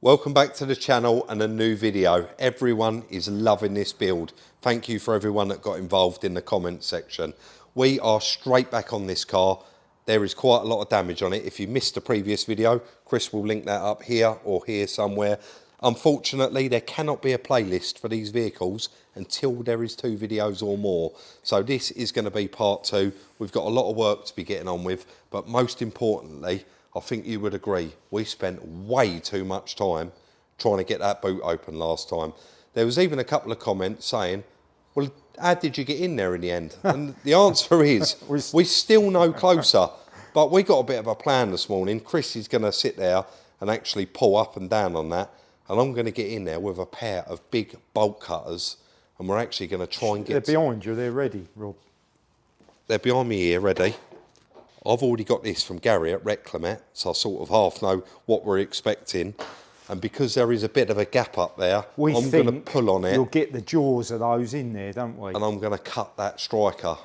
Welcome back to the channel and a new video. Everyone is loving this build. Thank you for everyone that got involved in the comment section. We are straight back on this car. There is quite a lot of damage on it. If you missed the previous video, Chris will link that up here or here somewhere. Unfortunately, there cannot be a playlist for these vehicles until there is 2 videos or more. So this is going to be part 2. We've got a lot of work to be getting on with, but most importantly, I think you would agree, we spent way too much time trying to get that boot open last time. There was even a couple of comments saying, well, how did you get in there in the end? And the answer is, we're still no closer. But we got a bit of a plan this morning. Chris is going to sit there and actually pull up and down on that. And I'm going to get in there with a pair of big bolt cutters. And we're actually going to try and get... They're behind you, they're ready, Rob. They're behind me here, ready. I've already got this from Gary at Reclamet, so I sort of half know what we're expecting. And because there is a bit of a gap up there, I'm going to pull on it. You'll get the jaws of those in there, don't we? And I'm going to cut that striker.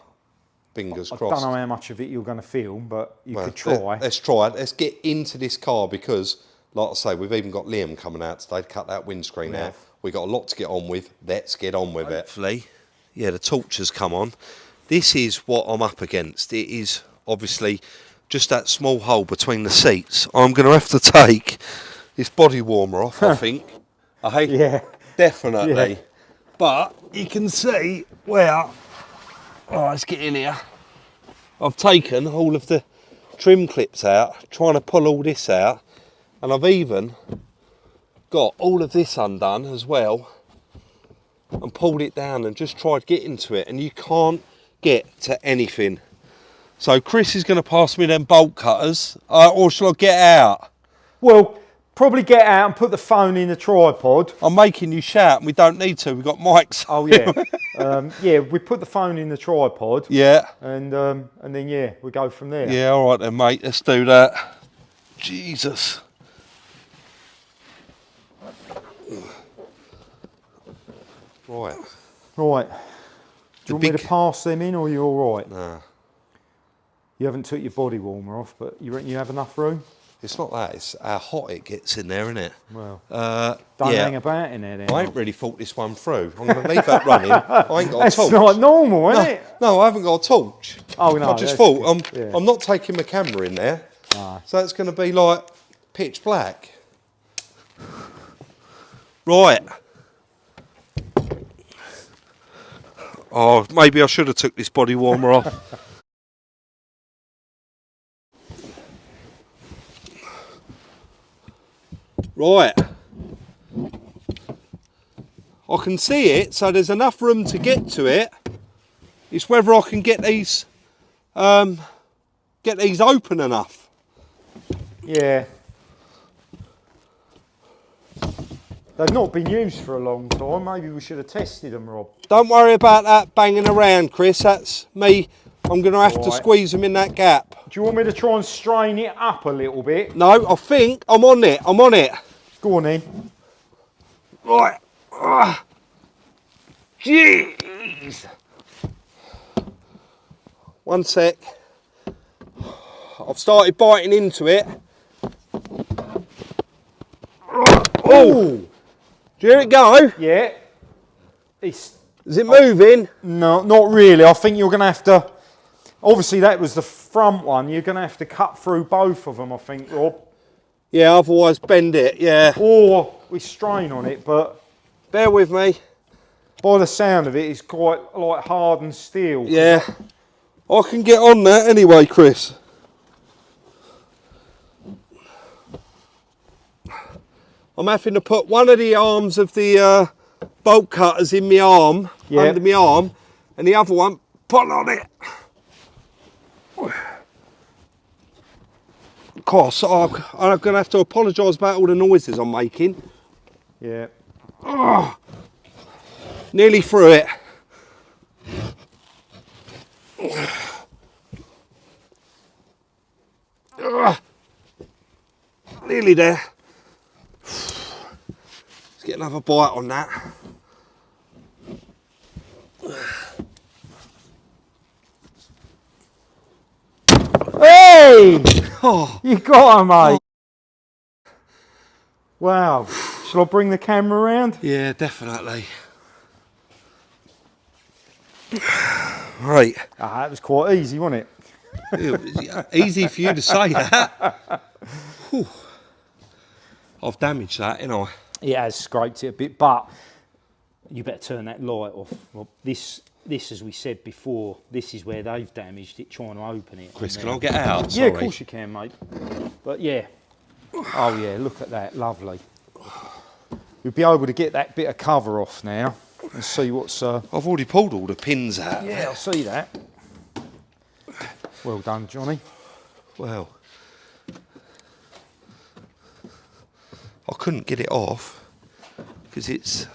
Fingers crossed. I don't know how much of it you're going to film, but you could try. Let's try it. Let's get into this car because, like I say, we've even got Liam coming out today to cut that windscreen out. We've got a lot to get on with. Let's get on with it. Hopefully, yeah, the torch has come on. This is what I'm up against. It is... obviously, just that small hole between the seats. I'm going to have to take this body warmer off, I think. Yeah. Definitely. Yeah. But you can see where... oh, let's get in here. I've taken all of the trim clips out, trying to pull all this out. And I've even got all of this undone as well. And pulled it down and just tried getting to it. And you can't get to anything. So Chris is going to pass me them bolt cutters, or shall I get out? Well, probably get out and put the phone in the tripod. I'm making you shout, and we don't need to. We've got mics. Oh yeah, yeah. We put the phone in the tripod. Yeah. And then yeah, we go from there. Yeah, all right then, mate. Let's do that. Jesus. Right. Right. Do you want me to pass them in, or are you all right? Nah. You haven't took your body warmer off, but you reckon you have enough room? It's not that, it's how hot it gets in there, isn't it? Well, don't hang about in there then. I ain't really thought this one through. I'm going to leave that running. I ain't got a torch. That's not normal, is it? No, I haven't got a torch. Oh, no. I just thought, I'm not taking my camera in there. No. So it's going to be like pitch black. Right. Oh, maybe I should have took this body warmer off. Right, I can see it, so there's enough room to get to it. It's whether I can get these open enough. Yeah. They've not been used for a long time. Maybe we should have tested them, Rob. Don't worry about that banging around, Chris. That's me. I'm going to have to squeeze them in that gap. Do you want me to try and strain it up a little bit? No, I think I'm on it. I'm on it. Go on then. Right. Jeez. One sec. I've started biting into it. Oh! Do you hear it go? Yeah. Is it moving? No, not really. I think you're going to have to... obviously, that was the front one. You're going to have to cut through both of them, I think, Rob. Yeah, otherwise bend it, yeah. Or we strain on it, but... bear with me. By the sound of it, it's quite like hardened steel. Yeah. I can get on that anyway, Chris. I'm having to put one of the arms of the bolt cutters in my arm, under my arm, and the other one, pull on it. Of course, I'm going to have to apologise about all the noises I'm making. Yeah. Oh, nearly through it. Nearly there. Let's get another bite on that. Hey! Oh, You got him, mate. Wow. Shall I bring the camera around? Yeah, definitely. Right. Ah, that was quite easy, wasn't it? Easy for you to say that. Whew. I've damaged that, ain't I? It has scraped it a bit, but you better turn that light off. Well, this, as we said before, this is where they've damaged it, trying to open it. Chris, can I get out? Yeah, of course you can, mate. But yeah. Oh yeah, look at that, lovely. You'll be able to get that bit of cover off now and see what's... I've already pulled all the pins out. Yeah, I'll see that. Well done, Johnny. Well, I couldn't get it off because it's...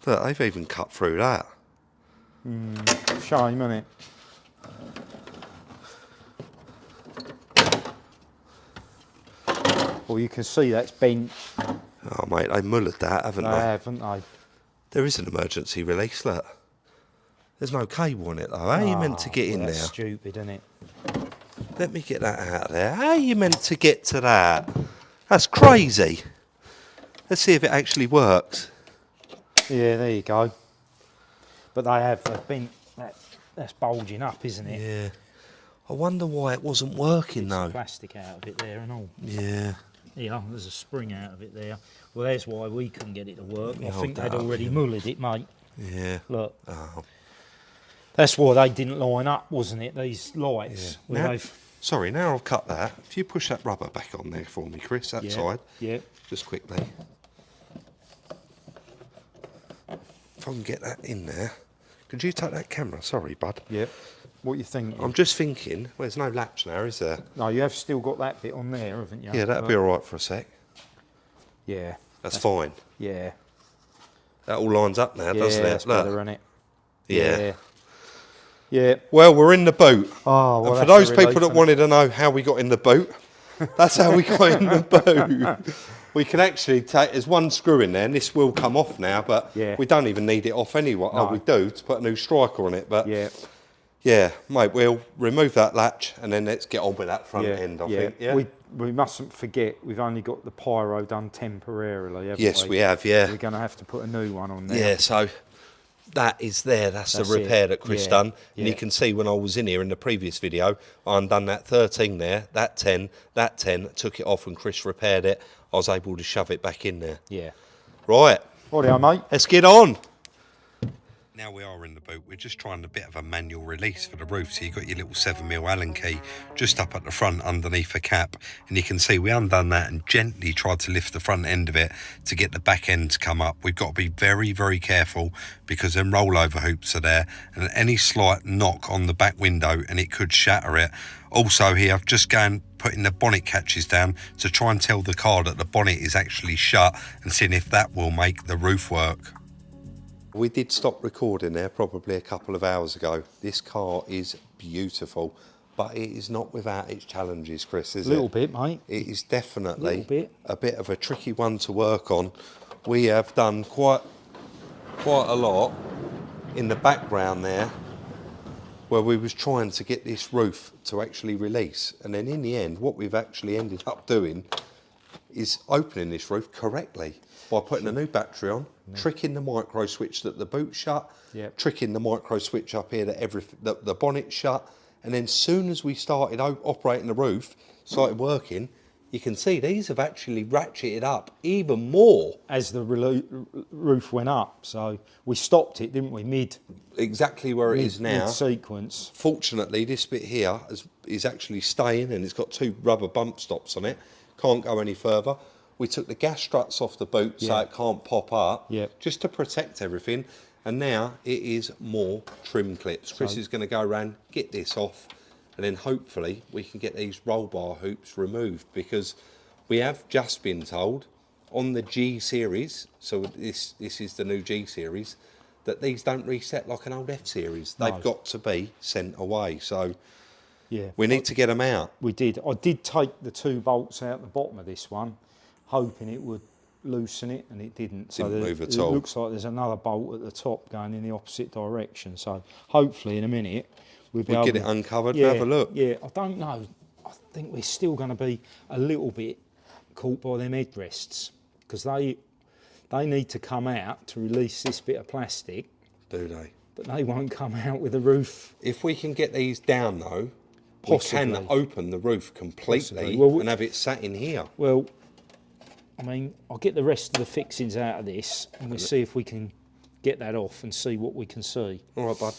Look, they've even cut through that. Shame, isn't it? Well, you can see that's bent. Oh, mate, they mullered that, haven't They they? haven't they? There is an emergency release, look. There's no cable on it, though. How are you meant to get in That's there? stupid, isn't it? Let me get that out of there. How are you meant to get to that? That's crazy. Let's see if it actually works. Yeah, there you go. But they've been, that's bulging up, isn't it? Yeah. I wonder why it wasn't working, It's though. plastic out of it there and all. Yeah. Yeah, there's a spring out of it there. Well, there's why we couldn't get it to work. I hold think that they'd up already again. mullered it, mate. Yeah. Look. Oh. That's why they didn't line up, wasn't it? These lights. Yeah. Where Now, they've... sorry, now I've cut that. If you push that rubber back on there for me, Chris, that side. Yeah. Just quickly. If I can get that in there. Could you take that camera? Sorry, bud. Yeah. What you think? I'm just thinking, well, there's no latch now, is there? No, you have still got that bit on there, haven't you? Yeah, that'll be all right for a sec. Yeah. That's fine. Yeah. That all lines up now, doesn't it? That's Look. better, isn't it? Yeah. Yeah. Well, we're in the boot. Oh, well, and for that's those a people relief, that isn't wanted to know how we got in the boot, that's how we got in the boot. We can actually take, there's one screw in there, and this will come off now, but Yeah. we don't even need it off anyway. No. Oh, we do, to put a new striker on it, but Yeah. yeah, mate, we'll remove that latch, and then let's get on with that front Yeah. end, I think. Yeah. We mustn't forget, we've only got the pyro done temporarily, haven't we? Yes, we have, yeah. We're going to have to put a new one on there. Yeah, so that is there. That's the That's repair it. that Chris Yeah, done. And yeah. you can see when I was in here in the previous video, I undone that 13 there, that 10, took it off and Chris repaired it. I was able to shove it back in there. Yeah. Right, Rightio, mate. let's get on. Now we are in the boot, we're just trying a bit of a manual release for the roof. So you've got your little 7mm Allen key just up at the front underneath the cap. And you can see we undone that and gently tried to lift the front end of it to get the back end to come up. We've got to be very, very careful because them rollover hoops are there. And any slight knock on the back window and it could shatter it. Also here, I've just gone putting the bonnet catches down to try and tell the car that the bonnet is actually shut and seeing if that will make the roof work. We did stop recording there probably a couple of hours ago. This car is beautiful, but it is not without its challenges, Chris, is it? A little bit, mate. It is definitely a bit of a tricky one to work on. We have done quite a lot in the background there where we was trying to get this roof to actually release. And then in the end, what we've actually ended up doing is opening this roof correctly by putting a new battery on, tricking the micro switch that the boot's shut, tricking the micro switch up here that the bonnet's shut, and then soon as we started operating the roof, started working, you can see these have actually ratcheted up even more. As the roof went up, so we stopped it, didn't we, Exactly where it is now. Mid-sequence. Fortunately, this bit here is actually staying and it's got 2 rubber bump stops on it. Can't go any further. We took the gas struts off the boot so it can't pop up, just to protect everything. And now it is more trim clips. Chris is going to go around, get this off, and then hopefully we can get these roll bar hoops removed, because we have just been told on the G series, so this is the new G series, that these don't reset like an old F series. They've got to be sent away. So we need to get them out. We did. I did take the 2 bolts out the bottom of this one, hoping it would loosen it, and it didn't. Didn't move at it all. looks like there's another bolt at the top going in the opposite direction. So hopefully in a minute we'll be able get it to uncovered and have a look. Yeah, I don't know. I think we're still going to be a little bit caught by them headrests, because they need to come out to release this bit of plastic. Do they? But they won't come out with the roof. If we can get these down though, Possibly. we can open the roof completely and have it sat in here. Well, I mean, I'll get the rest of the fixings out of this and we'll see if we can get that off and see what we can see. All right, bud.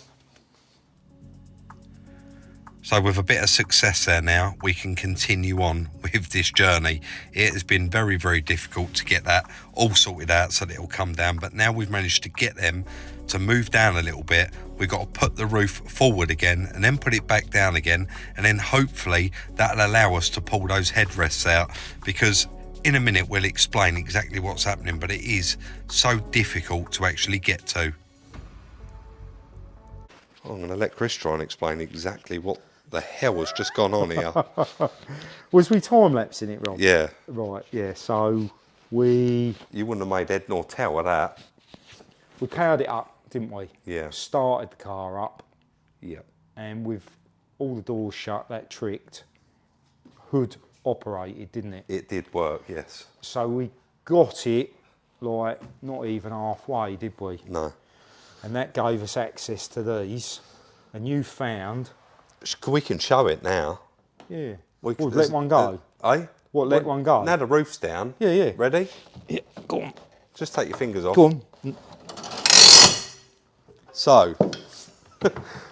So with a bit of success there now, we can continue on with this journey. It has been very, very difficult to get that all sorted out so that it'll come down. But now we've managed to get them to move down a little bit. We've got to put the roof forward again and then put it back down again. And then hopefully that'll allow us to pull those headrests out, because in a minute we'll explain exactly what's happening, but it is so difficult to actually get to. I'm going to let Chris try and explain exactly what the hell has just gone on here. Was we time-lapsing it, Rob? Yeah. Right, yeah, so we You wouldn't have made head nor tail of that. we powered it up, didn't we? Yeah. Started the car up, Yeah. and with all the doors shut, that tricked. Hood operated, didn't it? It did work, yes. So we got it, like, not even halfway, did we? No. And that gave us access to these, and you found... We can show it now. Yeah. We Well, let one go. Eh? What, let one go? Now the roof's down. Yeah, yeah. Ready? Yeah, go on. Just take your fingers off. Go on. So,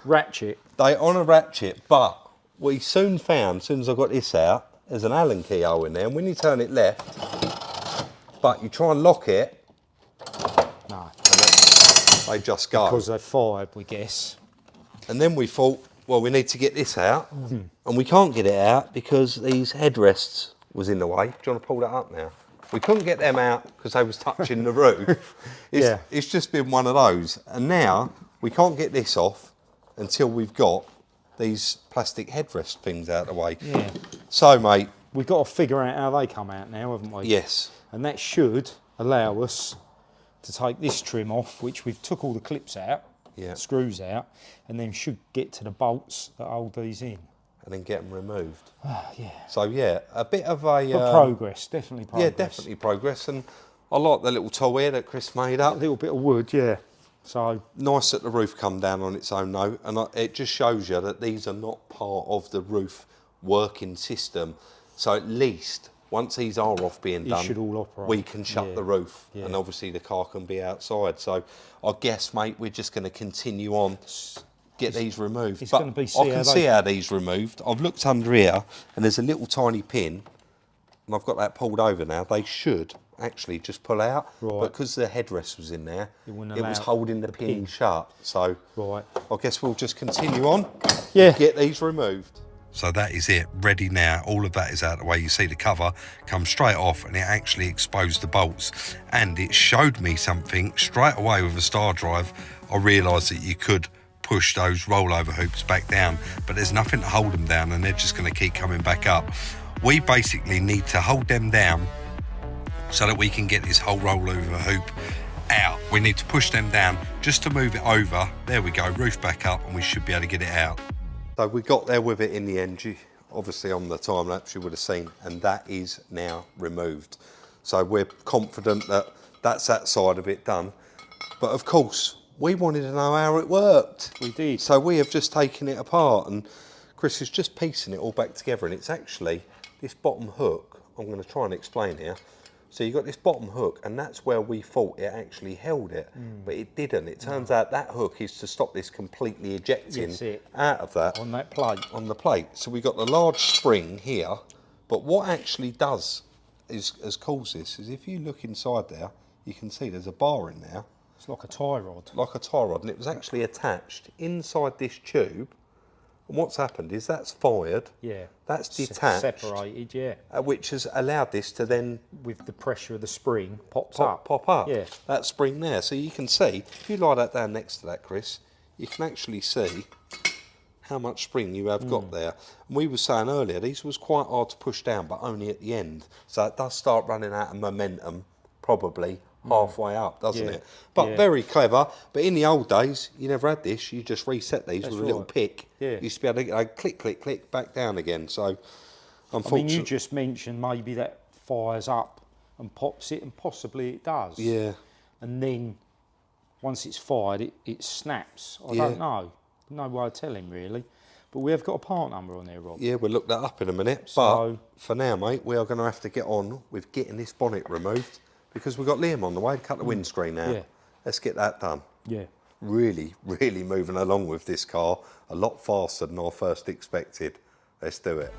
Ratchet. they on a ratchet, but we soon found, as soon as I got this out, there's an Allen key hole in there, and when you turn it left, but you try and lock it, No. and they just go. Because they're fired, we guess. And then we thought, well, we need to get this out, and we can't get it out because these headrests was in the way. Do you want to pull that up now? We couldn't get them out because they was touching the roof. It's just been one of those. And now we can't get this off until we've got these plastic headrest things out of the way. Yeah. So, mate. We've got to figure out how they come out now, haven't we? Yes. And that should allow us to take this trim off, which we've took all the clips out, screws out, and then should get to the bolts that hold these in. And then get them removed. Yeah. So, yeah, a bit of a... But progress, definitely progress. Yeah, definitely progress. And I like the little toy here that Chris made up. A little bit of wood, yeah. So nice that the roof come down on its own though, and it just shows you that these are not part of the roof working system. So at least once these are off being done, should all operate. We can shut the roof, and obviously the car can be outside. So I guess, mate, we're just going to continue on, get these removed. It's but going to be I can see how these removed. I've looked under here, and there's a little tiny pin, and I've got that pulled over now. They should actually just pull out, but because the headrest was in there, it was holding the pin shut. So I guess we'll just continue on, get these removed. So that is it, ready now. All of that is out of the way. You see the cover come straight off, and it actually exposed the bolts, and it showed me something straight away with a star drive. I realised that you could push those rollover hoops back down, but there's nothing to hold them down, and they're just going to keep coming back up. We basically need to hold them down so that we can get this whole rollover hoop out. We need to push them down just to move it over. There we go, roof back up, and we should be able to get it out. So we got there with it in the end. Obviously on the time lapse you would have seen, and that is now removed. So we're confident that that's that side of it done. But of course, we wanted to know how it worked. We did. So we have just taken it apart, and Chris is just piecing it all back together, and it's actually this bottom hook. I'm going to try and explain here. So you've got this bottom hook, and that's where we thought it actually held it, but it didn't. It turns out that hook is to stop this completely ejecting out of that. On that plate. On the plate. So we've got the large spring here, but what actually does has caused this is if you look inside there, you can see there's a bar in there. It's like a tie rod. Like a tie rod, and it was actually attached inside this tube. And what's happened is that's fired. Yeah. That's detached. Separated, yeah. Which has allowed this to then, with the pressure of the spring, pop up. Yeah. That spring there. So you can see, if you lie that down next to that, Chris, you can actually see how much spring you have got there. And we were saying earlier, these was quite hard to push down, but only at the end. So it does start running out of momentum probably halfway up, doesn't Yeah. it? But Yeah. very clever. But in the old days, you never had this. You just reset these with a little right. pick. Yeah. You used to be able to go click, click, click, back down again. So, I mean, unfortunately, you just mentioned maybe that fires up and pops it, and possibly it does. yeah, And then once it's fired, it snaps. I Yeah. don't know. No way of telling, really. But we have got a part number on there, Rob. yeah, we'll look that up in a minute. So- But for now, mate, we are going to have to get on with getting this bonnet removed because we've got Liam on the way to cut the windscreen now. Yeah. Let's get that done. Yeah. Really, really moving along with this car a lot faster than I first expected. Let's do it.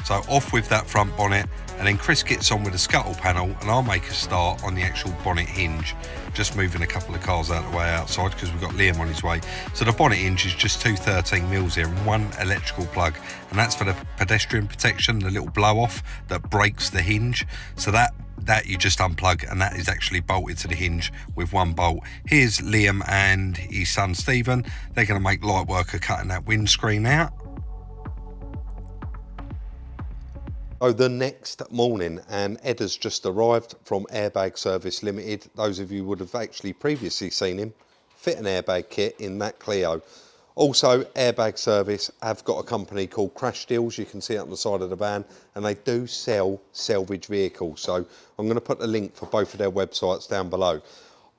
So off with that front bonnet, and then Chris gets on with the scuttle panel, and I'll make a start on the actual bonnet hinge, just moving a couple of cars out of the way outside because we've got Liam on his way. So the bonnet hinge is just two 13mm here and one electrical plug, and that's for the pedestrian protection, the little blow off that breaks the hinge. So that you just unplug, and that is actually bolted to the hinge with one bolt. Here's Liam and his son Stephen. They're going to make light work of cutting that windscreen out. So the next morning, and Ed has just arrived from Airbag Service Limited. Those of you would have actually previously seen him fit an airbag kit in that Clio. Also, Airbag Service have got a company called Crash Deals. You can see it on the side of the van, and they do sell salvage vehicles. So I'm going to put the link for both of their websites down below.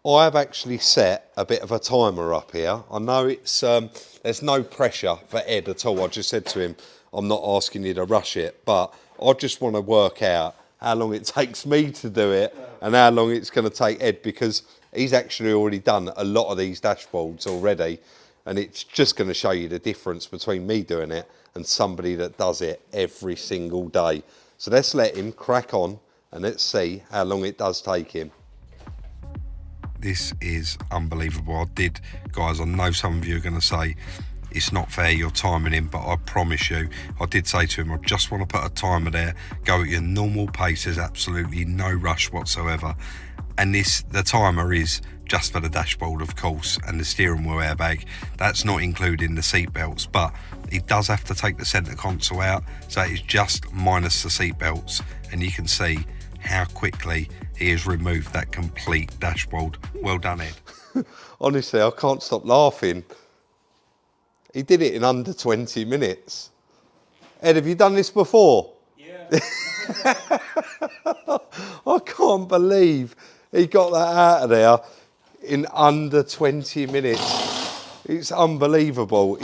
I've actually set a bit of a timer up here. I know it's there's no pressure for Ed at all. I just said to him, I'm not asking you to rush it, but I just want to work out how long it takes me to do it and how long it's going to take Ed, because he's actually already done a lot of these dashboards already, and it's just going to show you the difference between me doing it and somebody that does it every single day. So let's let him crack on and let's see how long it does take him. This is unbelievable. Guys, I know some of you are going to say, it's not fair you're timing him, but I promise you, I did say to him, I just want to put a timer there, go at your normal pace, there's absolutely no rush whatsoever. And the timer is just for the dashboard, of course, and the steering wheel airbag. That's not including the seat belts, but he does have to take the centre console out, so it's just minus the seat belts, and you can see how quickly he has removed that complete dashboard. Well done, Ed. Honestly, I can't stop laughing. He did it in under 20 minutes. Ed, have you done this before? Yeah. I can't believe he got that out of there in under 20 minutes. It's unbelievable.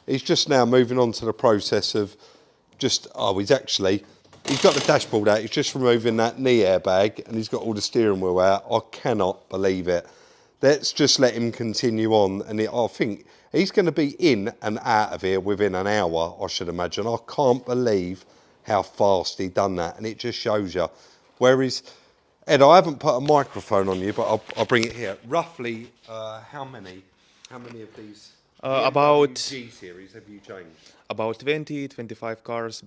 He's just now moving on to the process of he's got the dashboard out. He's just removing that knee airbag and he's got all the steering wheel out. I cannot believe it. Let's just let him continue on, and I think he's going to be in and out of here within an hour, I should imagine. I can't believe how fast he done that, and it just shows you. Whereas, Ed, I haven't put a microphone on you, but I'll bring it here. Roughly, how many of these About G series have you changed? about 20, 25 cars.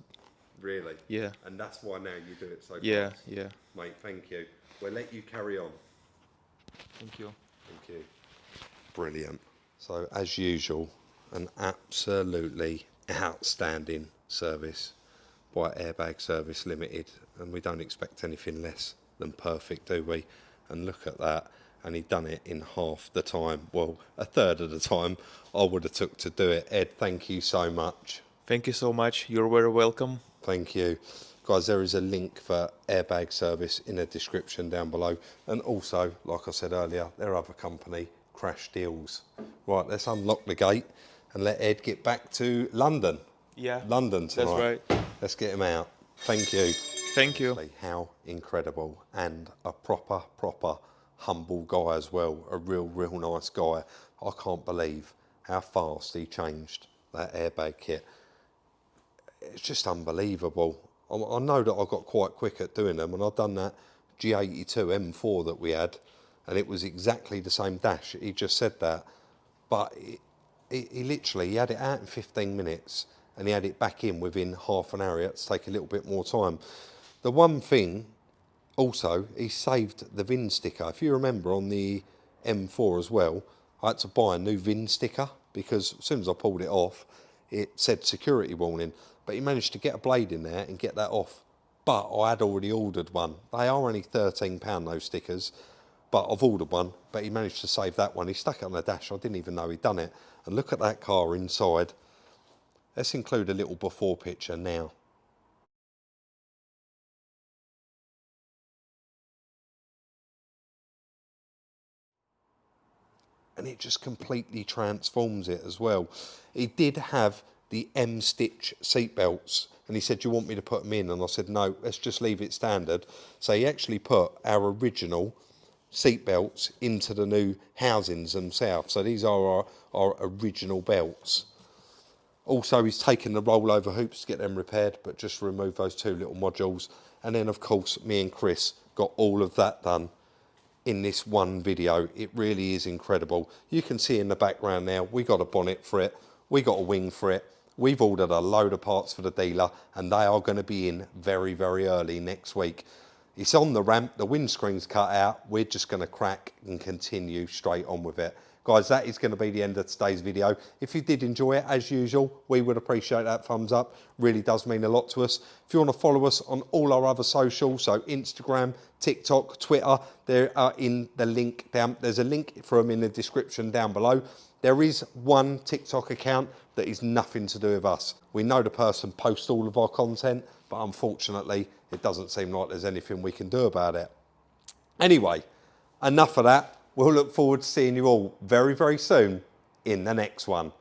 Really? Yeah. And that's why now you do it so fast. Yeah. Mate, thank you. We'll let you carry on. Thank you. Thank you. Brilliant. So, as usual, an absolutely outstanding service by Airbag Service Limited, and we don't expect anything less than perfect, do we? And look at that. And he'd done it in half the time, well, a third of the time I would have took to do it. Ed, thank you so much. Thank you so much. You're very welcome. Thank you. Guys, there is a link for Airbag Service in the description down below. And also, like I said earlier, their other company, Crash Deals. Right, let's unlock the gate and let Ed get back to London. Yeah. London tonight. That's right. Let's get him out. Thank you. Thank you. How incredible. And a proper humble guy as well. A real nice guy. I can't believe how fast he changed that airbag kit. It's just unbelievable. I know that I got quite quick at doing them, and I've done that G82 M4 that we had, and it was exactly the same dash. He just said that, but he literally had it out in 15 minutes, and he had it back in within half an hour. He had to take a little bit more time. The one thing, also, he saved the VIN sticker. If you remember on the M4 as well, I had to buy a new VIN sticker because as soon as I pulled it off, it said security warning. But he managed to get a blade in there and get that off but I had already ordered one. They are only £13, those stickers, but I've ordered one, but he managed to save that one. He stuck it on the dash. I didn't even know he'd done it. And look at that car inside. Let's include a little before picture now. And it just completely transforms it as well. He did have the M-stitch seat belts, and he said, do you want me to put them in? And I said, no, let's just leave it standard. So he actually put our original seat belts into the new housings themselves. So these are our original belts. Also, he's taken the rollover hoops to get them repaired, but just remove those two little modules. And then, of course, me and Chris got all of that done in this one video. It really is incredible. You can see in the background now, we got a bonnet for it, we got a wing for it, we've ordered a load of parts for the dealer, and they are going to be in very, very early next week. It's on the ramp, the windscreen's cut out, we're just going to crack and continue straight on with it. Guys, that is going to be the end of today's video. If you did enjoy it, as usual, we would appreciate that thumbs up. Really does mean a lot to us. If you want to follow us on all our other socials, so Instagram, TikTok, Twitter, there are in the link down. There's a link for them in the description down below. There is one TikTok account that is nothing to do with us. We know the person posts all of our content, but unfortunately, it doesn't seem like there's anything we can do about it. Anyway, enough of that. We'll look forward to seeing you all very, very soon in the next one.